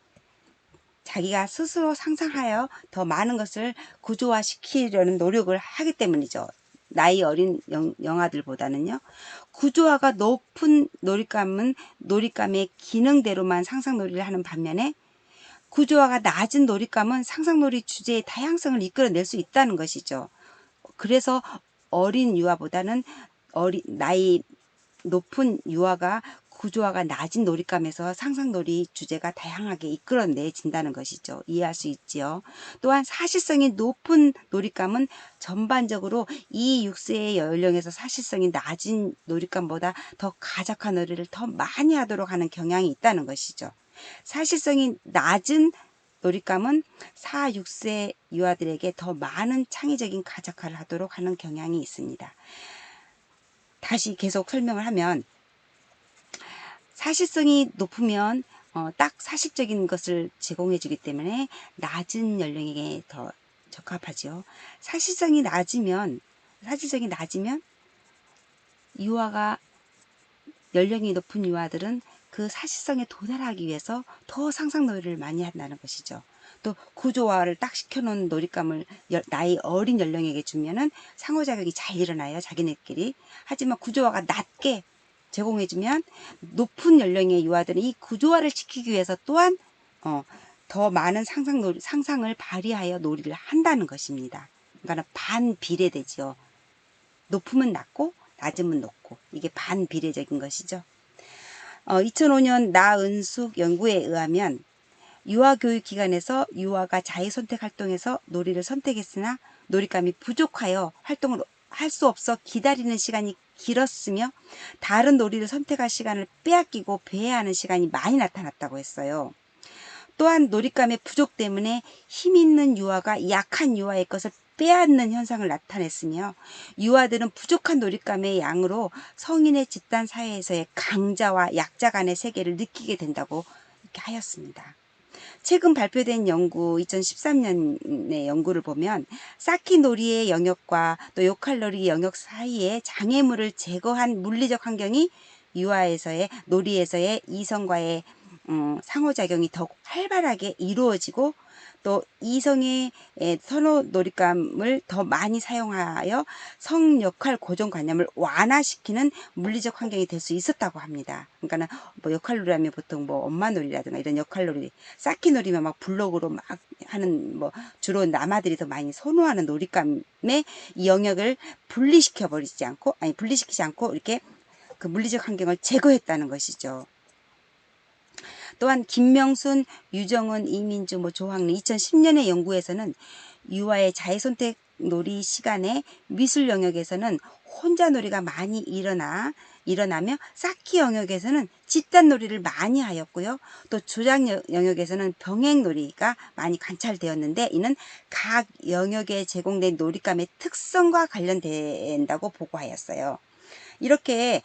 [SPEAKER 1] 자기가 스스로 상상하여 더 많은 것을 구조화시키려는 노력을 하기 때문이죠. 나이 어린 영아들보다는요. 구조화가 높은 놀잇감은 놀잇감의 기능대로만 상상놀이를 하는 반면에 구조화가 낮은 놀잇감은 상상놀이 주제의 다양성을 이끌어낼 수 있다는 것이죠. 그래서 어린 유아보다는 나이 높은 유아가 구조화가 낮은 놀잇감에서 상상놀이 주제가 다양하게 이끌어내진다는 것이죠. 이해할 수 있지요. 또한 사실성이 높은 놀잇감은 전반적으로 2, 6세의 연령에서 사실성이 낮은 놀잇감보다 더 가작한 놀이를 더 많이 하도록 하는 경향이 있다는 것이죠. 사실성이 낮은 놀잇감은 4, 6세 유아들에게 더 많은 창의적인 가작화를 하도록 하는 경향이 있습니다. 다시 계속 설명을 하면 사실성이 높으면 딱 사실적인 것을 제공해 주기 때문에 낮은 연령에게 더 적합하죠. 사실성이 낮으면 유아가 연령이 높은 유아들은 그 사실성에 도달하기 위해서 더 상상놀이를 많이 한다는 것이죠. 또 구조화를 딱 시켜놓은 놀잇감을 나이 어린 연령에게 주면은 상호작용이 잘 일어나요. 자기네끼리. 하지만 구조화가 낮게 제공해주면 높은 연령의 유아들은 이 구조화를 시키기 위해서 또한 더 많은 상상을 발휘하여 놀이를 한다는 것입니다. 그러니까 반비례되지요. 높으면 낮고 낮으면 높고 이게 반비례적인 것이죠. 2005년 나은숙 연구에 의하면 유아교육기관에서 유아가 자의선택 활동에서 놀이를 선택했으나 놀잇감이 부족하여 활동을 할 수 없어 기다리는 시간이 길었으며 다른 놀이를 선택할 시간을 빼앗기고 배회하는 시간이 많이 나타났다고 했어요. 또한 놀잇감의 부족 때문에 힘 있는 유아가 약한 유아의 것을 빼앗는 현상을 나타냈으며 유아들은 부족한 놀잇감의 양으로 성인의 집단 사회에서의 강자와 약자 간의 세계를 느끼게 된다고 이렇게 하였습니다. 최근 발표된 연구 2013년의 연구를 보면 쌓기 놀이의 영역과 또 요칼놀이 영역 사이에 장애물을 제거한 물리적 환경이 유아에서의 놀이에서의 이성과의 상호작용이 더욱 활발하게 이루어지고 또 이성의 선호 놀잇감을 더 많이 사용하여 성역할 고정관념을 완화시키는 물리적 환경이 될 수 있었다고 합니다. 그러니까는 뭐 역할놀이라면 보통 뭐 엄마놀이라든가 이런 역할놀이, 쌓기놀이면 막 블록으로 막 하는 뭐 주로 남아들이 더 많이 선호하는 놀잇감의 이 영역을 분리시키지 않고 이렇게 그 물리적 환경을 제거했다는 것이죠. 또한 김명순, 유정은, 이민주, 조항래 2010년의 연구에서는 유아의 자의선택 놀이 시간에 미술 영역에서는 혼자 놀이가 많이 일어나며 쌓기 영역에서는 집단 놀이를 많이 하였고요. 또 조작 영역에서는 병행 놀이가 많이 관찰되었는데 이는 각 영역에 제공된 놀잇감의 특성과 관련된다고 보고하였어요. 이렇게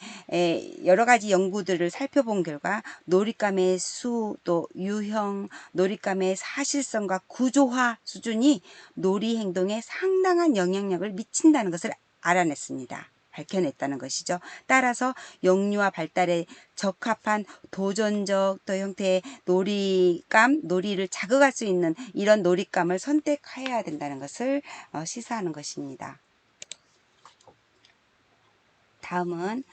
[SPEAKER 1] 여러 가지 연구들을 살펴본 결과 놀잇감의 수, 또 유형, 놀잇감의 사실성과 구조화 수준이 놀이 행동에 상당한 영향력을 미친다는 것을 알아냈습니다. 밝혀냈다는 것이죠. 따라서 영유아 발달에 적합한 도전적 또 형태의 놀이를 자극할 수 있는 이런 놀잇감을 선택해야 된다는 것을 시사하는 것입니다. 다음은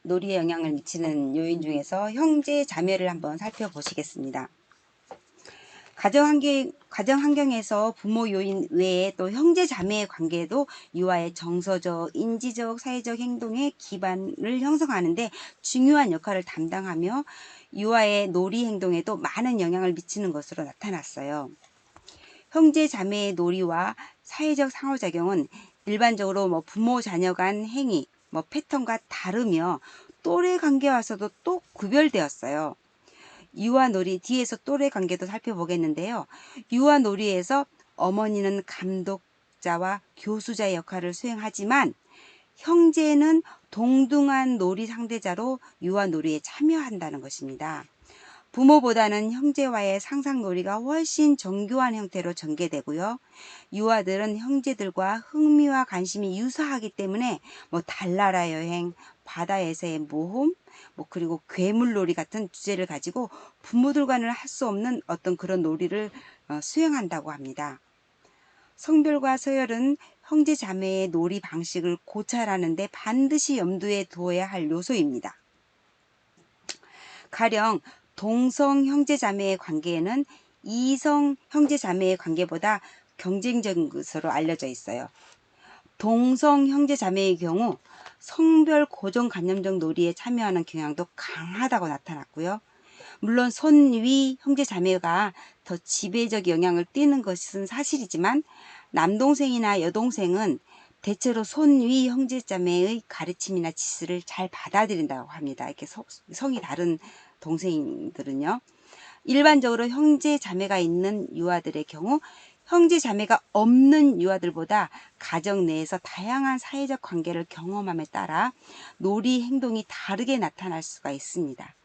[SPEAKER 1] 놀이에 영향을 미치는 요인 중에서 형제 자매를 한번 살펴보시겠습니다. 가정 환경에서 부모 요인 외에 또 형제 자매의 관계도 유아의 정서적, 인지적, 사회적 행동의 기반을 형성하는데 중요한 역할을 담당하며 유아의 놀이 행동에도 많은 영향을 미치는 것으로 나타났어요. 형제 자매의 놀이와 사회적 상호작용은 일반적으로 부모 자녀 간 행위, 패턴과 다르며 또래 관계에 와서도 또 구별되었어요. 유아놀이, 뒤에서 또래 관계도 살펴보겠는데요. 유아놀이에서 어머니는 감독자와 교수자의 역할을 수행하지만 형제는 동등한 놀이 상대자로 유아놀이에 참여한다는 것입니다. 부모보다는 형제와의 상상놀이가 훨씬 정교한 형태로 전개되고요. 유아들은 형제들과 흥미와 관심이 유사하기 때문에 달나라 여행, 바다에서의 모험, 그리고 괴물놀이 같은 주제를 가지고 부모들과는 할 수 없는 어떤 그런 놀이를 수행한다고 합니다. 성별과 서열은 형제 자매의 놀이 방식을 고찰하는데 반드시 염두에 두어야 할 요소입니다. 가령 동성 형제자매의 관계에는 이성 형제자매의 관계보다 경쟁적인 것으로 알려져 있어요. 동성 형제자매의 경우 성별 고정관념적 놀이에 참여하는 경향도 강하다고 나타났고요. 물론 손위 형제자매가 더 지배적 영향을 띠는 것은 사실이지만 남동생이나 여동생은 대체로 손위 형제자매의 가르침이나 지시를 잘 받아들인다고 합니다. 이렇게 성이 다른 동생들은요. 일반적으로 형제 자매가 있는 유아들의 경우 형제 자매가 없는 유아들보다 가정 내에서 다양한 사회적 관계를 경험함에 따라 놀이 행동이 다르게 나타날 수가 있습니다.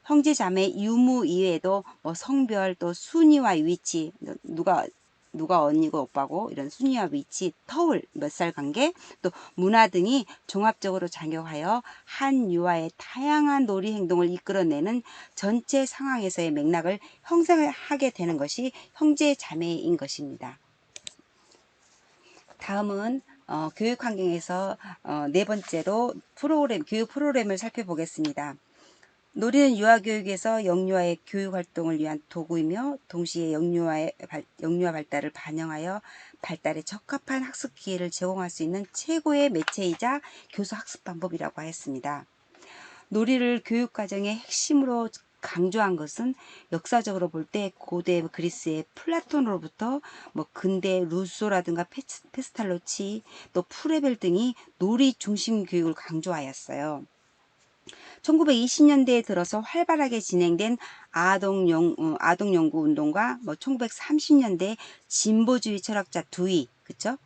[SPEAKER 1] 형제 자매 유무 이외에도 성별 또 순위와 위치, 누가 언니고 오빠고 이런 순위와 위치, 터울, 몇 살 관계, 또 문화 등이 종합적으로 작용하여 한 유아의 다양한 놀이 행동을 이끌어내는 전체 상황에서의 맥락을 형성하게 되는 것이 형제 자매인 것입니다. 다음은 교육 환경에서 네 번째로 교육 프로그램을 살펴보겠습니다. 놀이는 유아교육에서 영유아의 교육활동을 위한 도구이며 동시에 영유아 발달을 반영하여 발달에 적합한 학습 기회를 제공할 수 있는 최고의 매체이자 교수 학습 방법이라고 하였습니다. 놀이를 교육과정의 핵심으로 강조한 것은 역사적으로 볼 때 고대 그리스의 플라톤으로부터 근대 루소라든가 페스탈로치 또 프레벨 등이 놀이 중심 교육을 강조하였어요. 1920년대에 들어서 활발하게 진행된 아동연구 운동과 1930년대 진보주의 철학자 두이, 그쵸?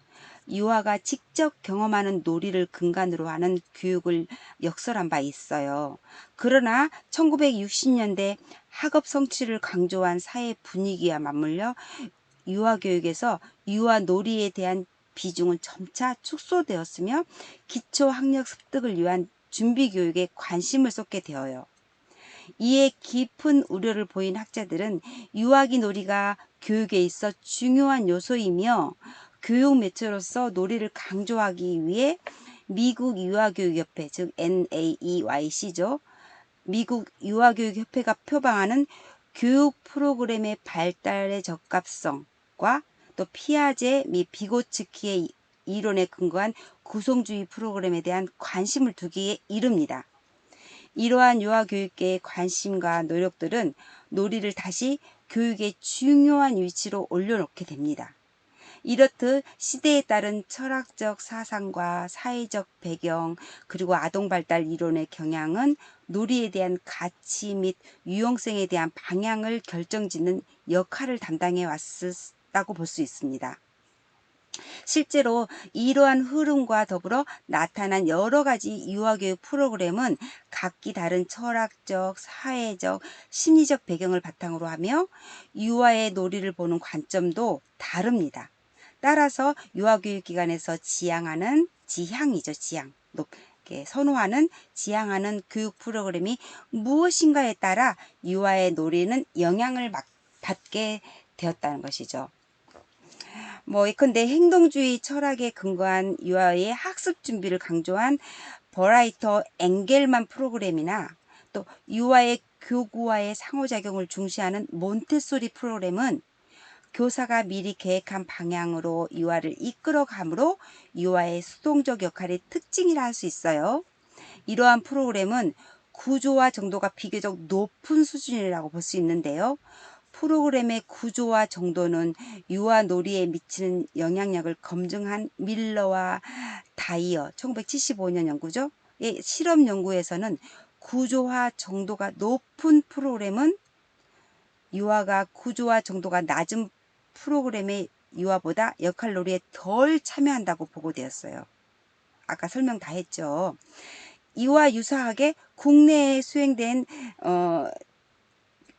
[SPEAKER 1] 유아가 직접 경험하는 놀이를 근간으로 하는 교육을 역설한 바 있어요. 그러나 1960년대 학업 성취를 강조한 사회 분위기와 맞물려 유아교육에서 유아 놀이에 대한 비중은 점차 축소되었으며 기초 학력 습득을 위한 준비 교육에 관심을 쏟게 되어요. 이에 깊은 우려를 보인 학자들은 유아기 놀이가 교육에 있어 중요한 요소이며 교육 매체로서 놀이를 강조하기 위해 미국 유아교육협회, 즉 NAEYC죠. 미국 유아교육협회가 표방하는 교육 프로그램의 발달의 적합성과 또 피아제 및 비고츠키의 이론에 근거한 구성주의 프로그램에 대한 관심을 두기에 이릅니다. 이러한 유아교육계의 관심과 노력들은 놀이를 다시 교육의 중요한 위치로 올려놓게 됩니다. 이렇듯 시대에 따른 철학적 사상과 사회적 배경 그리고 아동 발달 이론의 경향은 놀이에 대한 가치 및 유용성에 대한 방향을 결정짓는 역할을 담당해 왔다고 볼 수 있습니다. 실제로 이러한 흐름과 더불어 나타난 여러 가지 유아교육 프로그램은 각기 다른 철학적, 사회적, 심리적 배경을 바탕으로 하며 유아의 놀이를 보는 관점도 다릅니다. 따라서 유아교육기관에서 지향하는 선호하는 지향하는 교육 프로그램이 무엇인가에 따라 유아의 놀이는 영향을 받게 되었다는 것이죠. 예컨대 행동주의 철학에 근거한 유아의 학습 준비를 강조한 버라이터 엥겔만 프로그램이나 또 유아의 교구와의 상호작용을 중시하는 몬테소리 프로그램은 교사가 미리 계획한 방향으로 유아를 이끌어가므로 유아의 수동적 역할의 특징이라 할 수 있어요. 이러한 프로그램은 구조화 정도가 비교적 높은 수준이라고 볼 수 있는데요. 프로그램의 구조와 정도는 유아 놀이에 미치는 영향력을 검증한 밀러와 다이어 1975년 연구죠. 실험 연구에서는 구조화 정도가 높은 프로그램은 유아가 구조화 정도가 낮은 프로그램의 유아보다 역할놀이에 덜 참여한다고 보고되었어요. 아까 설명 다 했죠. 이와 유사하게 국내에 수행된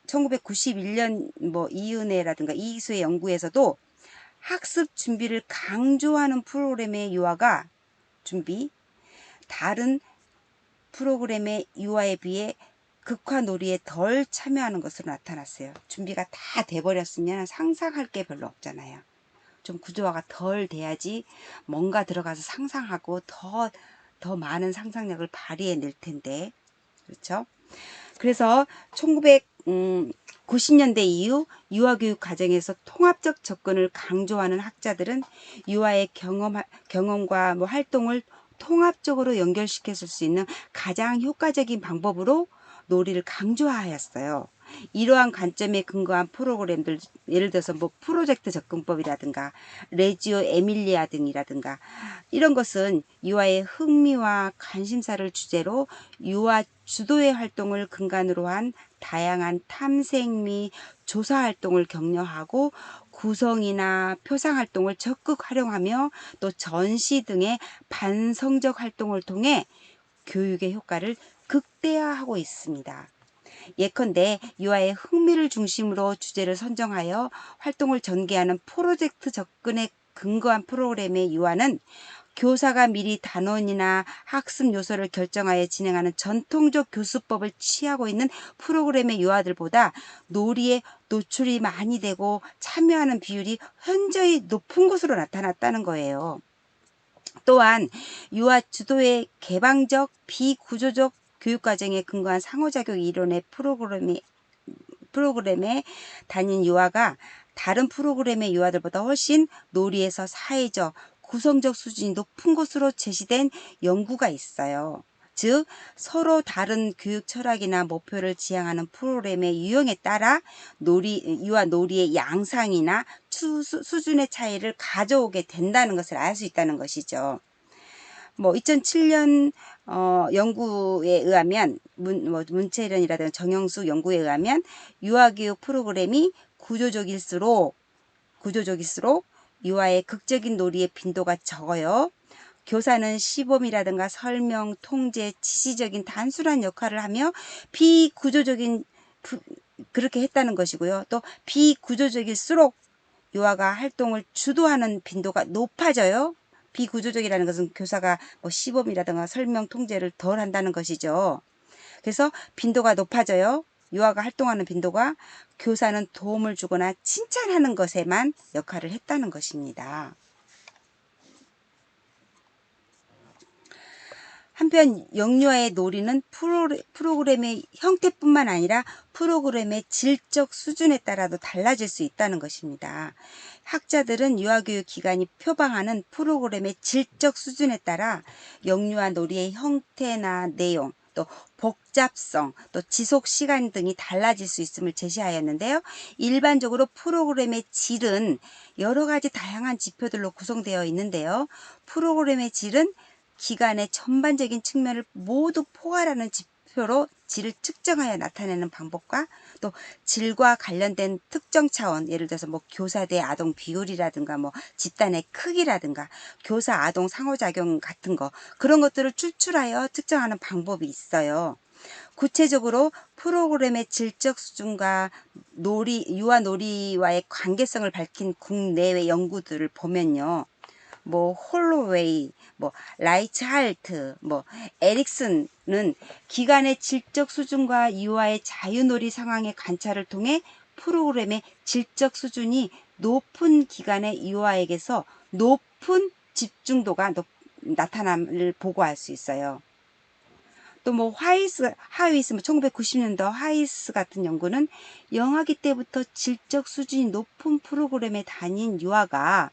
[SPEAKER 1] 1991년 이은혜라든가 이희수의 연구에서도 학습 준비를 강조하는 프로그램의 유아가 다른 프로그램의 유아에 비해 극화놀이에 덜 참여하는 것으로 나타났어요. 준비가 다 돼버렸으면 상상할 게 별로 없잖아요. 좀 구조화가 덜 돼야지 뭔가 들어가서 상상하고 더 많은 상상력을 발휘해낼 텐데, 그렇죠? 그래서 1990년대 이후 유아교육 과정에서 통합적 접근을 강조하는 학자들은 유아의 경험과 활동을 통합적으로 연결시켰을 수 있는 가장 효과적인 방법으로 놀이를 강조하였어요. 이러한 관점에 근거한 프로그램들, 예를 들어서 프로젝트 접근법이라든가 레지오 에밀리아 등이라든가 이런 것은 유아의 흥미와 관심사를 주제로 유아 주도의 활동을 근간으로 한 다양한 탐색 및 조사 활동을 격려하고 구성이나 표상 활동을 적극 활용하며 또 전시 등의 반성적 활동을 통해 교육의 효과를 극대화하고 있습니다. 예컨대 유아의 흥미를 중심으로 주제를 선정하여 활동을 전개하는 프로젝트 접근에 근거한 프로그램의 유아는 교사가 미리 단원이나 학습 요소를 결정하여 진행하는 전통적 교수법을 취하고 있는 프로그램의 유아들보다 놀이에 노출이 많이 되고 참여하는 비율이 현저히 높은 것으로 나타났다는 거예요. 또한 유아 주도의 개방적 비구조적 교육과정에 근거한 상호작용 이론의 프로그램에 다닌 유아가 다른 프로그램의 유아들보다 훨씬 놀이에서 사회적, 구성적 수준이 높은 것으로 제시된 연구가 있어요. 즉 서로 다른 교육 철학이나 목표를 지향하는 프로그램의 유형에 따라 유아 놀이의 양상이나 수준의 차이를 가져오게 된다는 것을 알 수 있다는 것이죠. 2007년 연구에 의하면 문채련이라든가 정영수 연구에 의하면 유아교육 프로그램이 구조적일수록 유아의 극적인 놀이의 빈도가 적어요. 교사는 시범이라든가 설명, 통제, 지시적인 단순한 역할을 하며 그렇게 했다는 것이고요. 또 비구조적일수록 유아가 활동을 주도하는 빈도가 높아져요. 비구조적이라는 것은 교사가 시범이라든가 설명, 통제를 덜 한다는 것이죠. 그래서 빈도가 높아져요. 유아가 활동하는 빈도가. 교사는 도움을 주거나 칭찬하는 것에만 역할을 했다는 것입니다. 한편 영유아의 놀이는 프로그램의 형태뿐만 아니라 프로그램의 질적 수준에 따라도 달라질 수 있다는 것입니다. 학자들은 유아교육 기관이 표방하는 프로그램의 질적 수준에 따라 영유아 놀이의 형태나 내용, 또 복잡성, 또 지속 시간 등이 달라질 수 있음을 제시하였는데요. 일반적으로 프로그램의 질은 여러 가지 다양한 지표들로 구성되어 있는데요. 프로그램의 질은 기간의 전반적인 측면을 모두 포괄하는 지표로 질을 측정하여 나타내는 방법과 또 질과 관련된 특정 차원, 예를 들어서 뭐 교사 대 아동 비율이라든가 뭐 집단의 크기라든가 교사 아동 상호작용 같은 거, 그런 것들을 추출하여 측정하는 방법이 있어요. 구체적으로 프로그램의 질적 수준과 유아 놀이와의 관계성을 밝힌 국내외 연구들을 보면요. 뭐 홀로웨이, 뭐 라이츠할트, 뭐 에릭슨은 기관의 질적 수준과 유아의 자유놀이 상황의 관찰을 통해 프로그램의 질적 수준이 높은 기관의 유아에게서 높은 집중도가 나타남을 보고할 수 있어요. 또 뭐 하위스, 뭐 1990년도 하위스 같은 연구는 영아기 때부터 질적 수준이 높은 프로그램에 다닌 유아가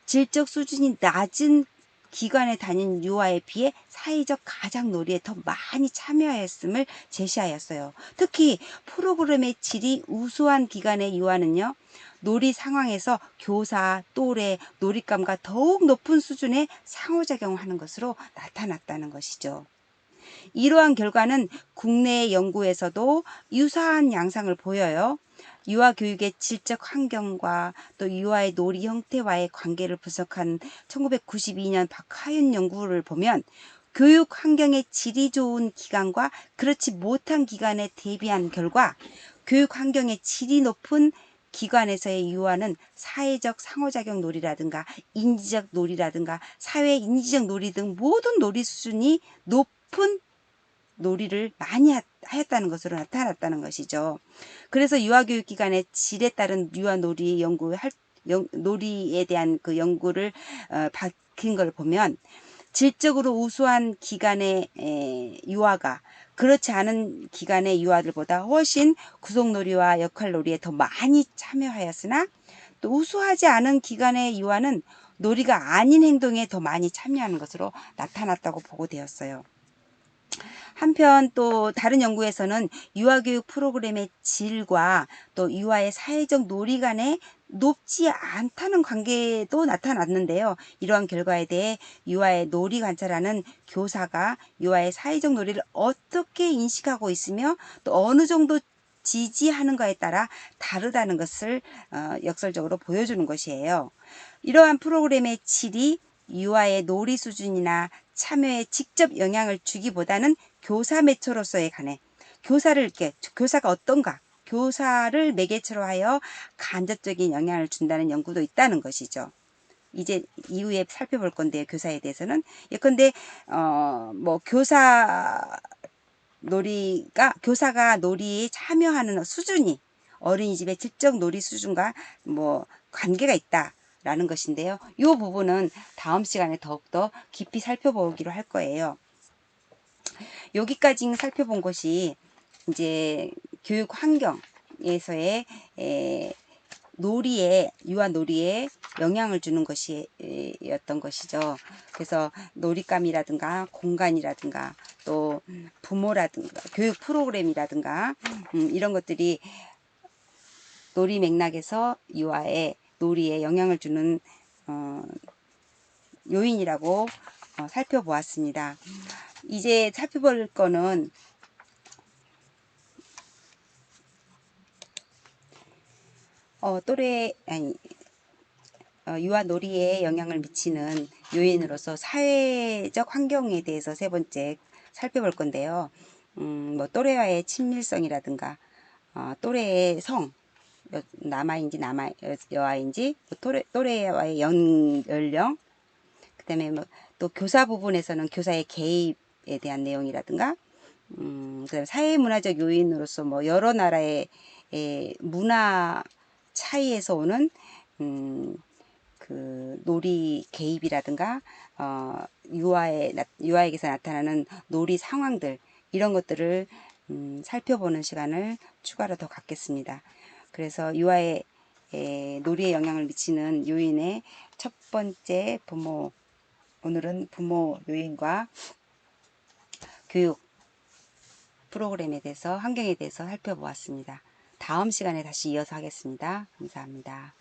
[SPEAKER 1] 질적 수준이 낮은 기관에 다닌 유아에 비해 사회적 가장놀이에 더 많이 참여했음을 제시하였어요. 특히 프로그램의 질이 우수한 기관의 유아는요, 놀이 상황에서 교사, 또래, 놀잇감과 더욱 높은 수준의 상호작용하는 것으로 나타났다는 것이죠. 이러한 결과는 국내 연구에서도 유사한 양상을 보여요. 유아 교육의 질적 환경과 또 유아의 놀이 형태와의 관계를 분석한 1992년 박하윤 연구를 보면 교육 환경의 질이 좋은 기관과 그렇지 못한 기관에 대비한 결과 교육 환경의 질이 높은 기관에서의 유아는 사회적 상호작용 놀이라든가 인지적 놀이라든가 사회 인지적 놀이 등 모든 놀이 수준이 높은 놀이를 많이 하였다는 것으로 나타났다는 것이죠. 그래서 유아교육기관의 질에 따른 유아놀이 놀이에 대한 그 연구를 밝힌 걸 보면 질적으로 우수한 기관의 유아가 그렇지 않은 기관의 유아들보다 훨씬 구속놀이와 역할놀이에 더 많이 참여하였으나 또 우수하지 않은 기관의 유아는 놀이가 아닌 행동에 더 많이 참여하는 것으로 나타났다고 보고되었어요. 한편 또 다른 연구에서는 유아교육 프로그램의 질과 또 유아의 사회적 놀이 간에 높지 않다는 관계도 나타났는데요. 이러한 결과에 대해 유아의 놀이 관찰하는 교사가 유아의 사회적 놀이를 어떻게 인식하고 있으며 또 어느 정도 지지하는가에 따라 다르다는 것을 역설적으로 보여주는 것이에요. 이러한 프로그램의 질이 유아의 놀이 수준이나 참여에 직접 영향을 주기보다는 교사 매초로서에 관해 교사가 어떤가, 교사를 매개체로 하여 간접적인 영향을 준다는 연구도 있다는 것이죠. 이제 이후에 살펴볼 건데요. 교사에 대해서는 예컨대 뭐 교사가 놀이에 참여하는 수준이 어린이집의 질적 놀이 수준과 뭐 관계가 있다라는 것인데요. 이 부분은 다음 시간에 더욱더 깊이 살펴보기로 할 거예요. 여기까지 살펴본 것이 이제 교육 환경에서의 유아 놀이에 영향을 주는 것이었던 것이죠. 그래서 놀잇감이라든가 공간이라든가 또 부모라든가 교육 프로그램이라든가 이런 것들이 놀이 맥락에서 유아의 놀이에 영향을 주는 요인이라고 살펴보았습니다. 이제 살펴볼 거는 유아 놀이에 영향을 미치는 요인으로서 사회적 환경에 대해서 세 번째 살펴볼 건데요. 뭐 또래와의 친밀성이라든가 또래의 성, 남아인지 여아인지 또래와의 연령, 그다음에 뭐 또 교사 부분에서는 교사의 개입에 대한 내용이라든가 그다음에 사회문화적 요인으로서 뭐 여러 나라의 문화 차이에서 오는 그 놀이 개입이라든가 유아에게서 나타나는 놀이 상황들 이런 것들을 살펴보는 시간을 추가로 더 갖겠습니다. 그래서 유아의 놀이에 영향을 미치는 요인의 첫 번째 오늘은 부모 요인과 교육 프로그램에 대해서 환경에 대해서 살펴보았습니다. 다음 시간에 다시 이어서 하겠습니다. 감사합니다.